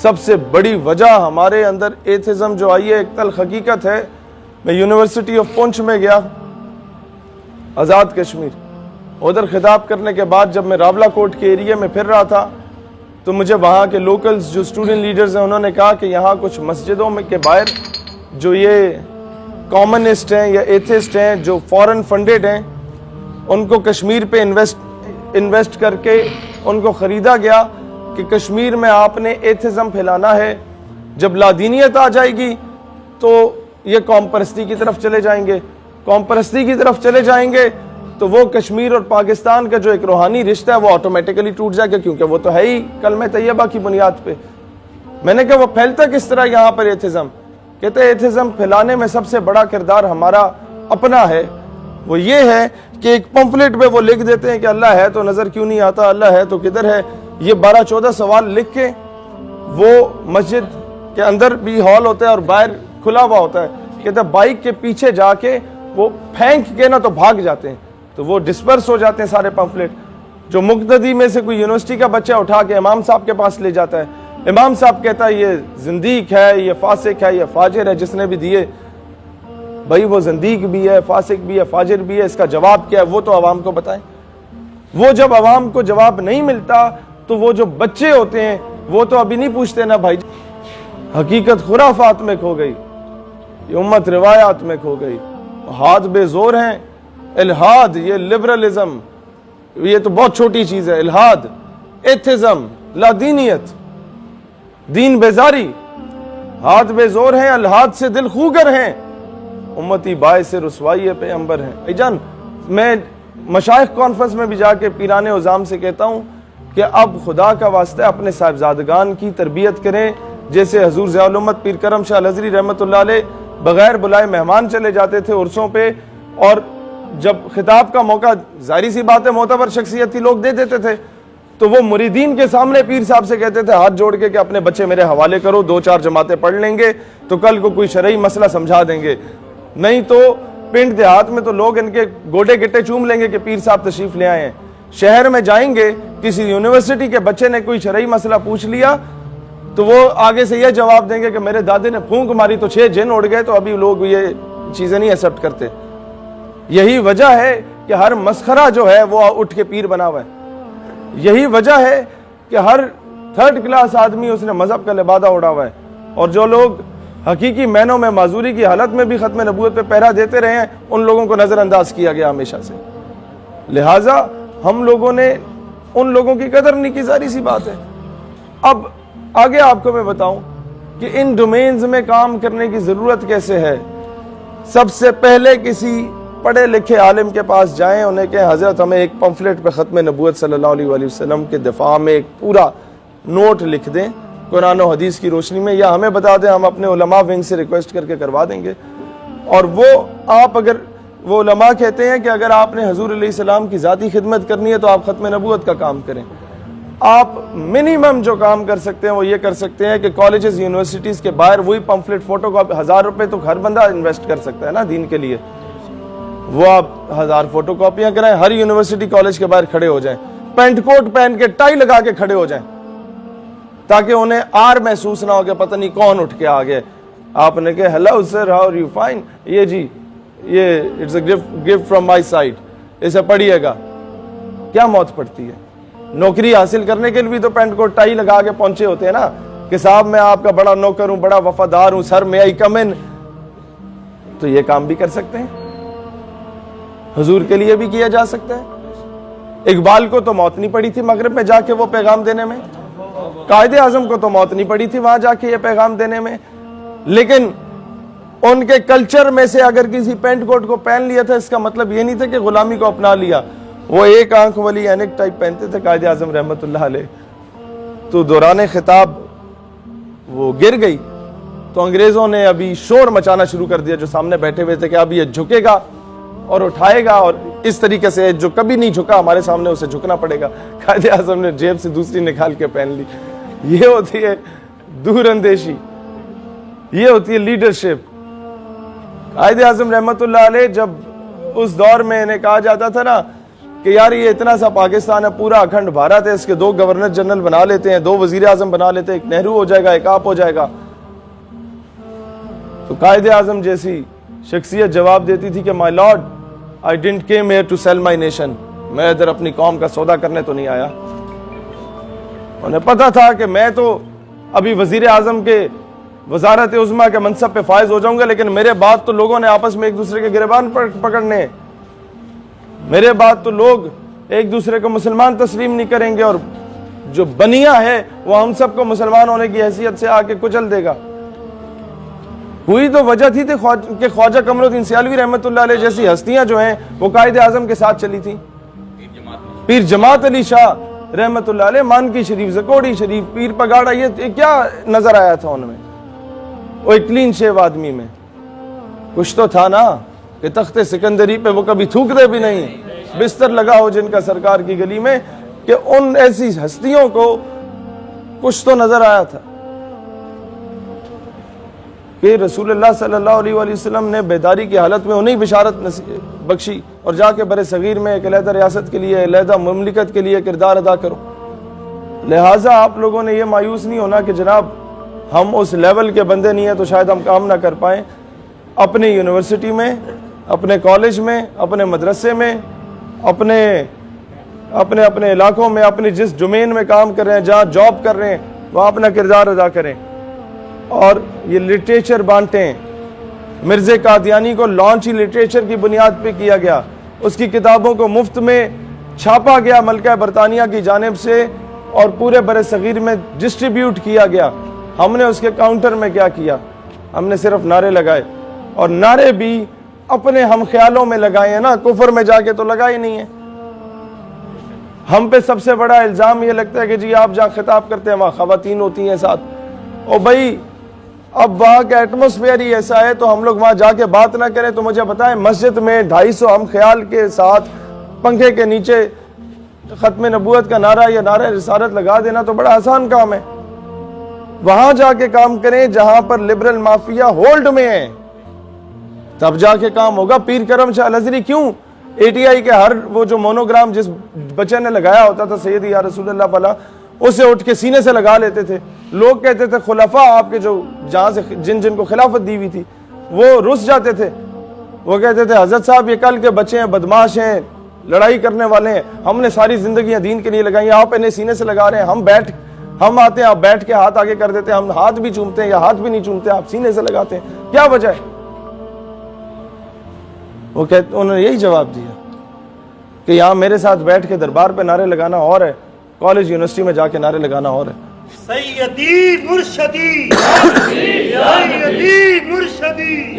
سب سے بڑی وجہ ہمارے اندر ایتھزم جو آئی ہے، ایک تلخ حقیقت ہے. میں یونیورسٹی آف پونچھ میں گیا، آزاد کشمیر. ادھر خطاب کرنے کے بعد جب میں راولہ کوٹ کے ایریے میں پھر رہا تھا تو مجھے وہاں کے لوکلز جو اسٹوڈنٹ لیڈرز ہیں انہوں نے کہا کہ یہاں کچھ مسجدوں میں کے باہر جو یہ کامنسٹ ہیں یا ایتھسٹ ہیں جو فورن فنڈڈ ہیں، ان کو کشمیر پہ انویسٹ کر کے ان کو خریدا گیا کہ کشمیر میں آپ نے ایتھزم پھیلانا ہے، جب لادینیت آ جائے گی تو یہ قوم پرستی کی طرف چلے جائیں گے، قوم پرستی کی طرف چلے جائیں گے تو وہ کشمیر اور پاکستان کا جو ایک روحانی رشتہ ہے وہ آٹومیٹکلی ٹوٹ جائے گا، کیونکہ وہ تو ہے ہی کلمہ طیبہ کی بنیاد پہ. میں نے کہا وہ پھیلتا کس طرح یہاں پر ایتھزم؟ کہتے ہیں ایتھزم پھیلانے میں سب سے بڑا کردار ہمارا اپنا ہے. وہ یہ ہے کہ ایک پمفلٹ پہ وہ لکھ دیتے ہیں کہ اللہ ہے تو نظر کیوں نہیں آتا، اللہ ہے تو کدھر ہے. یہ 12-14 سوال لکھ کے وہ مسجد کے اندر بھی ہال ہوتا ہے اور باہر کھلا ہوا ہوتا ہے. کہتے ہیں بائک کے پیچھے جا کے وہ پھینک کے نا تو بھاگ جاتے ہیں، تو وہ ڈسپرس ہو جاتے ہیں سارے پمفلٹ. جو مقتدی میں سے کوئی یونیورسٹی کا بچہ اٹھا کے امام صاحب کے پاس لے جاتا ہے، امام صاحب کہتا ہے یہ زندیق ہے، یہ فاسق ہے، یہ فاجر ہے جس نے بھی دیے. بھائی وہ زندیق بھی ہے، فاسق بھی ہے، فاجر بھی ہے، اس کا جواب کیا ہے وہ تو عوام کو بتائیں. وہ جب عوام کو جواب نہیں ملتا تو وہ جو بچے ہوتے ہیں وہ تو ابھی نہیں پوچھتے نا بھائی. حقیقت خرافات میں کھو گئی، یہ امت روایات میں کھو گئی، ہاتھ بے زور ہیں. الہاد، یہ لبرلزم، یہ تو بہت چھوٹی چیز ہے. الہاد، ایتھزم، لادینیت، دین بیزاری، ہاتھ بے زور ہیں، الہاد سے دل خوگر ہیں، امتی باعث رسوائی پیغمبر ہیں. بھائی جان، میں مشائخ کانفرنس میں بھی جا کے پیران عظام سے کہتا ہوں کہ اب خدا کا واسطہ اپنے صاحبزادگان کی تربیت کریں، جیسے حضور ضیاء الامت پیر کرم شاہ الازہری رحمۃ اللہ علیہ بغیر بلائے مہمان چلے جاتے تھے عرسوں پہ، اور جب خطاب کا موقع ظاہری سی بات ہے معتبر شخصیت ہی لوگ دے دیتے تھے تو وہ مریدین کے سامنے پیر صاحب سے کہتے تھے ہاتھ جوڑ کے کہ اپنے بچے میرے حوالے کرو، 2-4 جماعتیں پڑھ لیں گے تو کل کو کوئی شرعی مسئلہ سمجھا دیں گے، نہیں تو پنڈ دیہات میں تو لوگ ان کے گوڈے گٹے چوم لیں گے کہ پیر صاحب تشریف لے آئے ہیں. شہر میں جائیں گے، کسی یونیورسٹی کے بچے نے کوئی شرعی مسئلہ پوچھ لیا تو وہ آگے سے یہ جواب دیں گے کہ میرے دادے نے پھونک ماری تو 6 جن اڑ گئے. تو ابھی لوگ یہ چیزیں نہیں ایکسپٹ کرتے. یہی وجہ ہے کہ ہر مسخرہ جو ہے وہ اٹھ کے پیر بنا ہوا ہے. یہی وجہ ہے کہ ہر 3rd کلاس آدمی اس نے مذہب کا لبادہ اڑا ہوا ہے، اور جو لوگ حقیقی معنوں میں معذوری کی حالت میں بھی ختم نبوت پہ پہرا دیتے رہے ہیں ان لوگوں کو نظر انداز کیا گیا ہمیشہ سے. لہٰذا ہم لوگوں نے ان لوگوں کی قدر نہیں کی، ظاہری سی بات ہے. اب آگے آپ کو میں بتاؤں کہ ان ڈومینز میں کام کرنے کی ضرورت کیسے ہے. سب سے پہلے کسی پڑھے لکھے عالم کے پاس جائیں، انہیں کہیں حضرت ہمیں ایک پمفلٹ پہ ختم نبوت صلی اللہ علیہ وآلہ وسلم کے دفاع میں ایک پورا نوٹ لکھ دیں قرآن و حدیث کی روشنی میں، یا ہمیں بتا دیں، ہم اپنے علماء ونگ سے ریکویسٹ کر کے کروا دیں گے. اور وہ آپ اگر وہ علماء کہتے ہیں کہ اگر آپ نے حضور علیہ السلام کی ذاتی خدمت کرنی ہے تو آپ ختم نبوت کا کام کریں. آپ منیمم جو کام کر سکتے ہیں وہ یہ کر سکتے ہیں کہ کالجز یونیورسٹیز کے باہر وہی پمفلٹ فوٹو کاپی 1000 روپے تو ہر بندہ انویسٹ کر سکتا ہے نا دین کے لیے، وہ آپ 1000 فوٹو کاپیاں کرائیں، ہر یونیورسٹی کالج کے باہر کھڑے ہو جائیں، پینٹ کوٹ پہن کے ٹائی لگا کے کھڑے ہو جائیں تاکہ انہیں آر محسوس نہ ہو کہ پتہ نہیں کون اٹھ کے آ گئے. آپ نے کہا hello sir, how are you? Fine. یہ جی یہ it's a gift from my side, اسے پڑھیے گا. کیا موت پڑتی ہے؟ نوکری حاصل کرنے کے لیے بھی تو پینٹ کوٹ ٹائی لگا کے پہنچے ہوتے ہیں نا کہ صاحب میں آپ کا بڑا نوکر ہوں، بڑا وفادار ہوں، سر میں آئی کم ان. تو یہ کام بھی کر سکتے ہیں، حضور کے لیے بھی کیا جا سکتا ہے. اقبال کو تو موت نہیں پڑی تھی مغرب میں جا کے وہ پیغام دینے میں، قائد اعظم کو تو موت نہیں پڑی تھی وہاں جا کے یہ پیغام دینے میں، لیکن ان کے کلچر میں سے اگر کسی پینٹ کوٹ کو پہن لیا تھا اس کا مطلب یہ نہیں تھا کہ غلامی کو اپنا لیا. وہ ایک آنکھ والی اینک ٹائپ پہنتے تھے قائد اعظم رحمت اللہ علیہ. تو دوران خطاب وہ گر گئی تو انگریزوں نے ابھی شور مچانا شروع کر دیا جو سامنے بیٹھے ہوئے تھے کہ اب یہ جھکے گا اور اٹھائے گا، اور اس طریقے سے جو کبھی نہیں جھکا ہمارے سامنے اسے جھکنا پڑے گا. قائد اعظم نے جیب سے دوسری نکال کے پہن لی. یہ ہوتی ہے دور اندیشی، یہ ہوتی ہے لیڈرشپ. قائد اعظم رحمت اللہ علیہ جب اس دور میں انہیں کہا جاتا تھا نا کہ یار یہ اتنا سا پاکستان ہے, پورا اکھنڈ بھارت ہے, اس کے 2 گورنر جنرل بنا لیتے ہیں, 2 وزیر اعظم بنا لیتے ہیں, ایک نہرو ہو جائے گا, ایک آپ ہو جائے گا. تو قائد اعظم جیسی شخصیت جواب دیتی تھی کہ my lord, I didn't come here to sell my nation, میں ادھر اپنی قوم کا سودا کرنے تو نہیں آیا. انہیں پتا تھا کہ میں تو ابھی وزیر اعظم کے وزارت عظمیٰ کے منصب پہ فائز ہو جاؤں گا, لیکن میرے بعد تو لوگوں نے آپس میں ایک دوسرے کے گریبان پکڑنے, میرے بعد تو لوگ ایک دوسرے کو مسلمان تسلیم نہیں کریں گے, اور جو بنیا ہے وہ ہم سب کو مسلمان ہونے کی حیثیت سے آ کے کچل دے گا. ہوئی تو وجہ تھی کہ خواجہ قمر الدین سیالوی رحمۃ اللہ علیہ جیسی ہستیاں جو ہیں وہ قائد اعظم کے ساتھ چلی تھیں. پیر جماعت علی شاہ رحمۃ اللہ علیہ, مانکی شریف, زکوڑی شریف, پیر پگاڑا, یہ کیا نظر آیا تھا ان میں؟ وہ ایک کلین شیو آدمی میں کچھ تو تھا نا کہ تخت سکندری پہ وہ کبھی تھوکتے بھی نہیں, بستر لگا ہو جن کا سرکار کی گلی میں, کہ ان ایسی ہستیوں کو کچھ تو نظر آیا تھا کہ رسول اللہ صلی اللہ علیہ وآلہ وسلم نے بیداری کی حالت میں انہیں بشارت بخشی, اور جا کے بر صغیر میں ایک علیحدہ ریاست کے لیے, علیحدہ مملکت کے لیے کردار ادا کرو. لہٰذا آپ لوگوں نے یہ مایوس نہیں ہونا کہ جناب ہم اس لیول کے بندے نہیں ہیں تو شاید ہم کام نہ کر پائیں. اپنے یونیورسٹی میں, اپنے کالج میں, اپنے مدرسے میں, اپنے علاقوں میں, اپنے جس ڈومین میں کام کر رہے ہیں, جہاں جاب کر رہے ہیں, وہاں اپنا کردار ادا کریں. اور یہ لٹریچر بانٹیں. مرزا قادیانی کو لانچ ہی لٹریچر کی بنیاد پہ کیا گیا, اس کی کتابوں کو مفت میں چھاپا گیا ملکہ برطانیہ کی جانب سے, اور پورے بر صغیر میں ڈسٹریبیوٹ کیا گیا. ہم نے اس کے کاؤنٹر میں کیا کیا؟ ہم نے صرف نعرے لگائے, اور نعرے بھی اپنے ہم خیالوں میں لگائے ہیں نا, کفر میں جا کے تو لگائے نہیں ہیں. ہم پہ سب سے بڑا الزام یہ لگتا ہے کہ جی آپ جہاں خطاب کرتے ہیں وہاں خواتین ہوتی ہیں ساتھ. او بھائی اب وہاں کا ایٹماسفیئر ہی ایسا ہے تو ہم لوگ وہاں جا کے بات نہ کریں تو مجھے بتائیں, مسجد میں 250 ہم خیال کے ساتھ پنکھے کے نیچے ختم نبوت کا نعرہ یا نعرہ رسالت لگا دینا تو بڑا آسان کام ہے. وہاں جا کے کام کریں جہاں پر لبرل مافیا ہولڈ میں ہے, تب جا کے کام ہوگا. پیر کرم شاہ الازہری کیوں ATI کے ہر وہ جو مونوگرام جس بچے نے لگایا ہوتا تھا سیدی یا رسول اللہ بھلا, اسے اٹھ کے سینے سے لگا لیتے تھے. لوگ کہتے تھے خلفاء آپ کے جو جہاں سے جن کو خلافت دی ہوئی تھی وہ رس جاتے تھے, وہ کہتے تھے حضرت صاحب یہ کل کے بچے ہیں, بدماش ہیں, لڑائی کرنے والے ہیں, ہم نے ساری زندگیاں دین کے لیے لگائی, آپ انہیں سینے سے لگا رہے ہیں. ہم آتے ہیں, آپ بیٹھ کے ہاتھ آگے کر دیتے ہیں, ہم ہاتھ بھی چومتے ہیں یا ہاتھ بھی نہیں چومتے, آپ سینے سے لگاتے ہیں, کیا وجہ ہے؟ وہ کہتے انہوں نے یہی جواب دیا کہ یہاں میرے ساتھ بیٹھ کے دربار پہ نعرے لگانا اور ہے, کالج یونیورسٹی میں جا کے نعرے لگانا اور ہے. سیدی مرشدی سیدی مرشدی